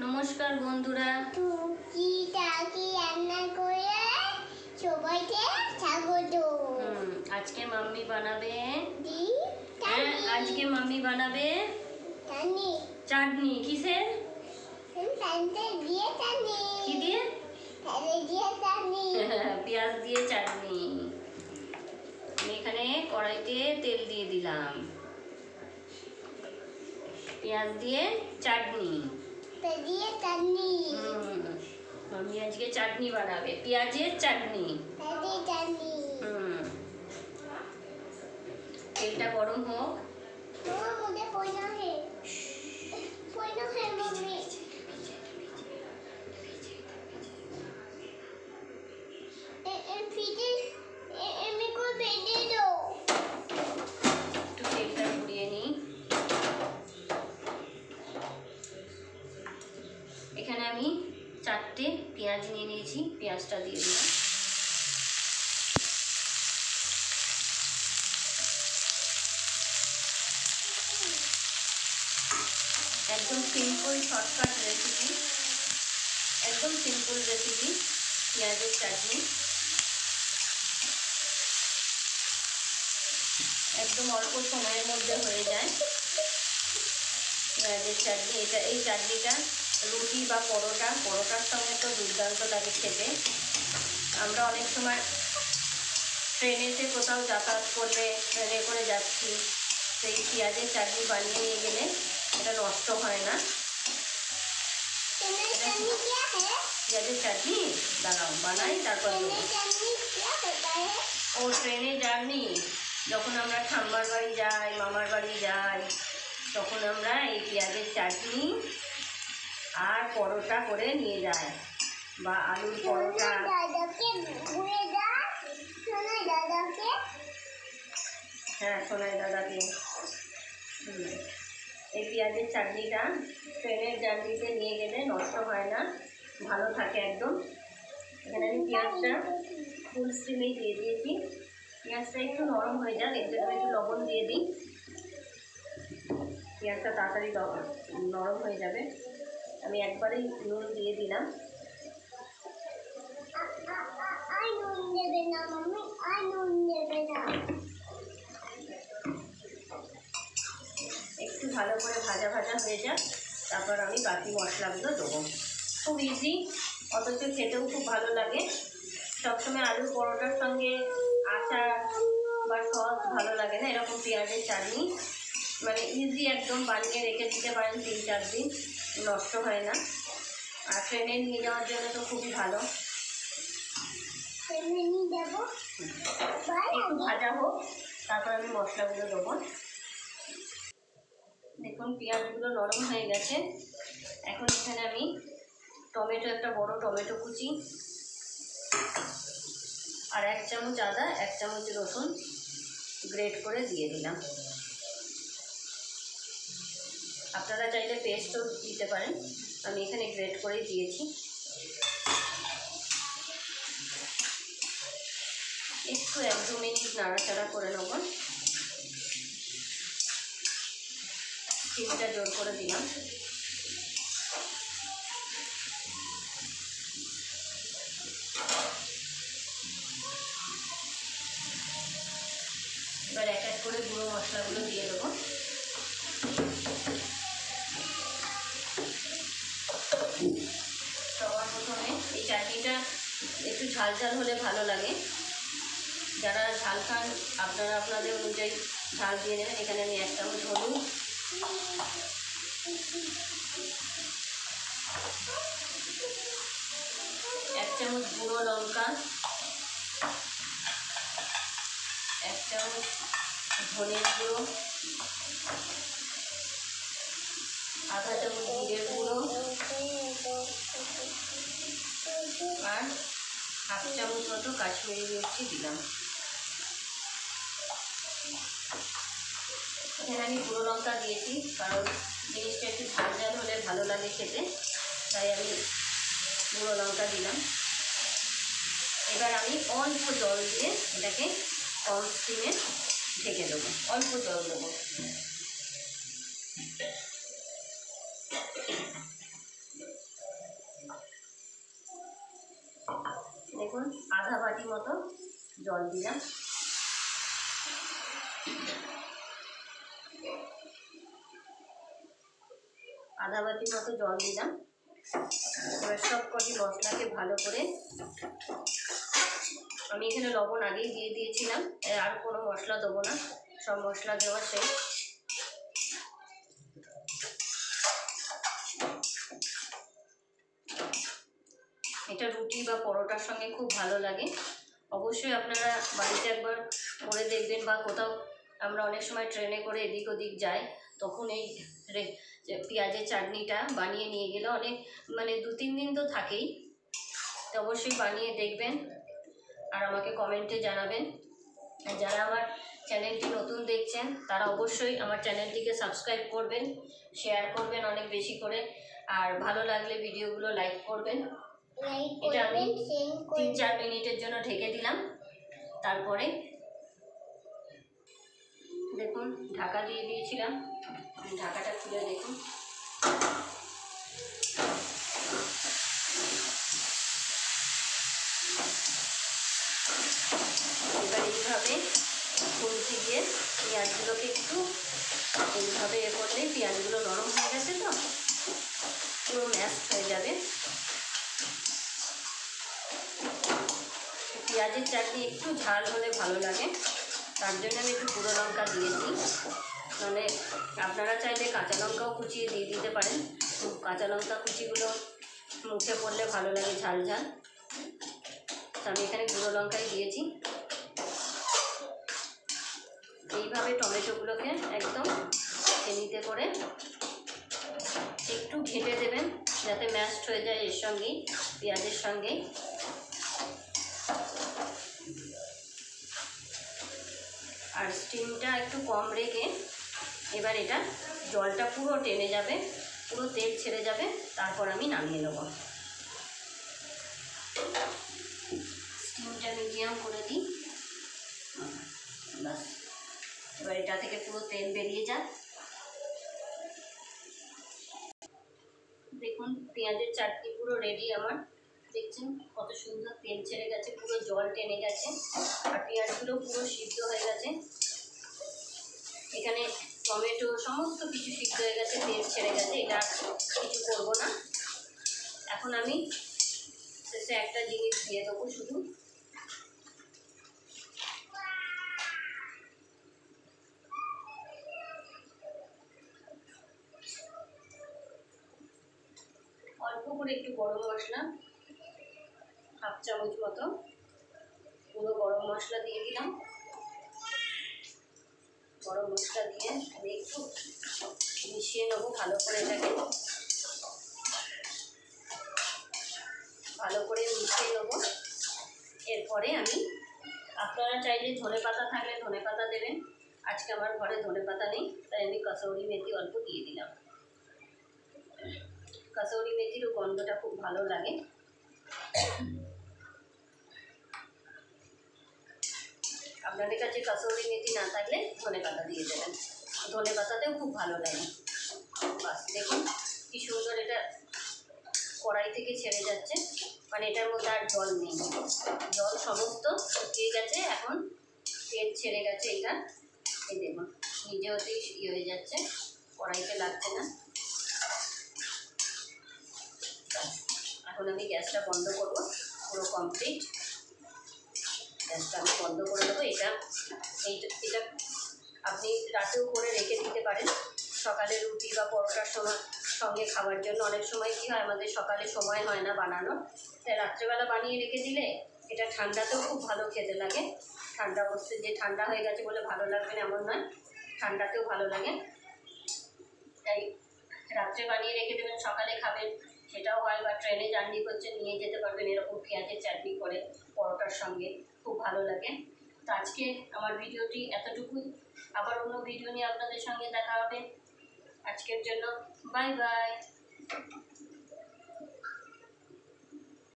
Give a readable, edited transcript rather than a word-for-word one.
নমস্কার বন্ধুরা। আজকে মাম্মি বানাবে চাটনি। কিসের? কি দিয়ে? পেঁয়াজ দিয়ে চাটনি। আমি এখানে কড়াইতে তেল দিয়ে দিলাম। পেঁয়াজ দিয়ে চাটনি। মাম্মি আজকে চাটনি বানাবে, পেঁয়াজের চাটনি। তেলটা গরম হোক। একটু তেলটা ঘুরিয়ে নিই। এখানে আমি 4টে পেঁয়াজ নিয়ে নিয়েছি, পেঁয়াজটা দিয়ে দিলাম। একদম সিম্পল শর্টকাট রেসিপি, একদম সিম্পল রেসিপি পেঁয়াজের চাটনি। একদম অল্প সময়ের মধ্যে হয়ে যায় পেঁয়াজের চাটনি। এই চাটনিটা রুটি বা পরোটার সঙ্গে তো দুর্দান্ত লাগে খেতে। আমরা অনেক সময় ট্রেনেতে কোথাও যাতায়াত করলে, ট্রেনে করে যাচ্ছি, সেই পেঁয়াজের চাটনি বানিয়ে নিয়ে গেলে এটা নষ্ট হয় না। পেঁয়াজের চাটনি দাঁড়াও বানাই, তারপর ও ট্রেনে জার্নি। যখন আমরা ঠাম্মার বাড়ি যাই, মামার বাড়ি যাই, তখন আমরা এই পেঁয়াজের চাটনি আর পরোটা করে নিয়ে যাই, বা আলুর পরোটা। হ্যাঁ, সোনাই দাদাকে। এই পেঁয়াজের চাটনিটা ট্রেনের জার্নিতে নিয়ে গেলে নষ্ট হয় না, ভালো থাকে একদম। এখানে আমি পেঁয়াজটা ফুল স্টিমেই দিয়ে দিয়েছি। পেঁয়াজটা একটু নরম হয়ে যাক, এর জন্য একটু লবণ দিয়ে দিই। পেঁয়াজটা তাড়াতাড়ি নরম হয়ে যাবে। আমি একবারেই নুন দিয়ে দিলাম। একটু ভালো করে ভাজা ভাজা হয়ে যাক, তারপর আমি বাকি মশলাগুলো দেবো। খুব ইজি, অথচ খেতেও খুব ভালো লাগে। সবসময় আলু পরোটার সঙ্গে আচার বা সস ভালো লাগে না, এরকম পেঁয়াজের চাটনি মানে ইজি, একদম বানিয়ে রেখে দিতে পারেন 3-4 দিন, নষ্ট হয় না। আর ট্রেনে নিয়ে যাওয়ার জন্য তো খুবই ভালো। একটু ভাজা হোক, তারপর আমি মশলাগুলো দেবো। দেখুন পেঁয়াজগুলো নরম হয়ে গেছে। এখন এখানে আমি টমেটো, একটা বড় টমেটো কুচি, আর 1 চামচ আদা, 1 চামচ রসুন গ্রেট করে দিয়ে দিলাম। আপনারা চাইলে পেস্টও দিতে পারেন, আমি এখানে গ্রেট করেই দিয়েছি। একটু 1-2 মিনিট নাড়াচাড়া করে নেব। চিনিটা জোর করে দিলাম। এবার এক এক করে গুঁড়ো মশলাগুলো দিয়ে দেবো। সবার প্রথমে এই চাটনিটা একটু ঝাল ঝাল হলে ভালো লাগে। যারা ঝাল খান আপনারা আপনাদের অনুযায়ী ঝাল দিয়ে নেবেন। এখানে আমি 1 চামচ হলুদ, 1 চামচ গুঁড়ো লঙ্কা, 1 চামচ ধনের গুঁড়ো, আধা চামচ জিরের গুঁড়ো, আর 1/2 চামচ মতো কাশ্মীরি মির্চি দিলাম। এখানে আমি গুঁড়ো লঙ্কা দিয়েছি, কারণ জিনিসটা একটু ঝাল ঝাল হলে ভালো লাগে খেতে, তাই আমি গুঁড়ো লঙ্কা দিলাম। এবার আমি অল্প জল দিয়ে এটাকে কম স্টিমে ঢেকে দেবো। অল্প জল দেবো। দেখুন আধা বাটি মতো জল দিলাম। আধা বাটি মতো জল দিলাম। এবার সব কটি মশলাকে ভালো করে, আমি এখানে লবণ আগেই দিয়ে দিয়েছিলাম, আর কোনো মশলা দেবো না, সব মশলা দেওয়া শেষ। এটা রুটি বা পরোটার সঙ্গে খুব ভালো লাগে। অবশ্যই আপনারা বাড়িতে একবার করে দেখবেন, বা কোথাও আমরা অনেক সময় ট্রেনে করে এদিক ওদিক যাই, তখন এই পেঁয়াজের চাটনিটা বানিয়ে নিয়ে গেলে অনেক, মানে 2-3 দিন তো থাকেই। তো অবশ্যই বানিয়ে দেখবেন আর আমাকে কমেন্টে জানাবেন। আর যারা আমার চ্যানেলটি নতুন দেখছেন তারা অবশ্যই আমার চ্যানেলটিকে সাবস্ক্রাইব করবেন, শেয়ার করবেন অনেক বেশি করে, আর ভালো লাগলে ভিডিওগুলো লাইক করবেন। এটা আমি 3-4 মিনিটের জন্য ঢেকে দিলাম। তারপরে দেখুন ঢাকা দিয়ে দিয়েছিলাম, ঢাকাটা খুলে দেখুন। এবার এইভাবে খুন্তি দিয়ে পেঁয়াজগুলোকে একটু এইভাবে করলেই পেঁয়াজগুলো নরম হয়ে গেছে, তো পুরো ম্যাশ হয়ে যাবে। পেঁয়াজের চাটনি একটু ঝাল হলে ভালো লাগে, তার জন্য আমি একটু গুঁড়ো লঙ্কা দিয়েছি। মানে আপনারা চাইলে কাঁচা লঙ্কাও কুচিয়ে দিয়ে দিতে পারেন, কাঁচা লঙ্কা কুচিগুলো মুখে পড়লে ভালো লাগে ঝাল ঝাল, তো আমি এখানে গুঁড়ো লঙ্কাই দিয়েছি। এইভাবে টমেটোগুলোকে একদম চিনিতে করে একটু ঘেঁটে দেবেন যাতে ম্যাশড হয়ে যায় এর সঙ্গেই, পেঁয়াজের সঙ্গেই। আর স্টিমটা একটু কম রেখে এবার এটা জলটা পুরো টেনে যাবে, পুরো তেল ছেড়ে যাবে, তারপর আমি নামিয়ে নেব। স্টিমটা মিডিয়াম করে দিই, বাস। এবার এটা থেকে পুরো তেল বেরিয়ে যায়। দেখুন পেঁয়াজের চাটনি পুরো রেডি আমার, দেখছেন কত সুন্দর তেল ছেড়ে গেছে, পুরো জল টেনে গেছে, আর পেঁয়াজগুলো পুরো সিদ্ধ হয়ে গেছে। এখানে টমেটো সমস্ত কিছু সিদ্ধ হয়ে গেছে, তেল ছেড়ে গেছে, এটা কিছু করবো না। এখন আমি শেষে একটা জিনিস দিয়ে দেবো, শুধু অল্প করে একটু গরম মশলা, 1/2 চামচ মতো পুরো গরম মশলা দিয়ে দিলাম। গরম মশলা দিয়ে আমি একটু মিশিয়ে নেবো ভালো করে, এটাকে ভালো করে মিশিয়ে নেবো। এরপরে আমি, আপনারা চাইলে ধনেপাতা থাকলে ধনেপাতা দেবেন, আজকে আমার ঘরে ধনেপাতা নেই, তাই আমি কসৌরি মেথি অল্প দিয়ে দিলাম। কসৌরি মেথির গন্ধটা খুব ভালো লাগে। আপনাদের কাছে কসৌরি মেথি না থাকলে ধনেপাতা দিয়ে দেবেন, ধনেপাতাতেও খুব ভালো লাগে। বাস দেখুন কি সুন্দর এটা কড়াই থেকে ছেড়ে যাচ্ছে, মানে এটার মধ্যে আর জল নেই, জল সমস্ত শুকিয়ে গেছে, এখন তেল ছেড়ে গেছে এটা। এই দেখুন নিজে হতেই হয়ে যাচ্ছে, কড়াইতে লাগছে না। এখন আমি গ্যাসটা বন্ধ করব, পুরো কমপ্লিট। গ্যাসটা আমি বন্ধ করে দেবো। এটা আপনি রাতেও করে রেখে দিতে পারেন, সকালে রুটি বা পরোটার সঙ্গে খাবার জন্য। অনেক সময় কী হয়, আমাদের সকালে সময় হয় না বানানো, তাই রাত্রেবেলা বানিয়ে রেখে দিলে এটা ঠান্ডাতেও খুব ভালো খেতে লাগে। ঠান্ডা অবস্থায়, যে ঠান্ডা হয়ে গেছে বলে ভালো লাগবে না এমন নয়, ঠান্ডাতেও ভালো লাগে। তাই রাত্রে বানিয়ে রেখে দেবেন, সকালে খাবেন, সেটাও হয়। বা ট্রেনে জার্নি করছেন, নিয়ে যেতে পারবেন এরকম পেঁয়াজের চাটনি করে পরোটার সঙ্গে, খুব ভালো লাগে। তো আজকে আমার ভিডিওটি এতটুকুই, আবার অন্য ভিডিও নিয়ে আপনাদের সঙ্গে দেখা হবে। আজকের জন্য বাই বাই।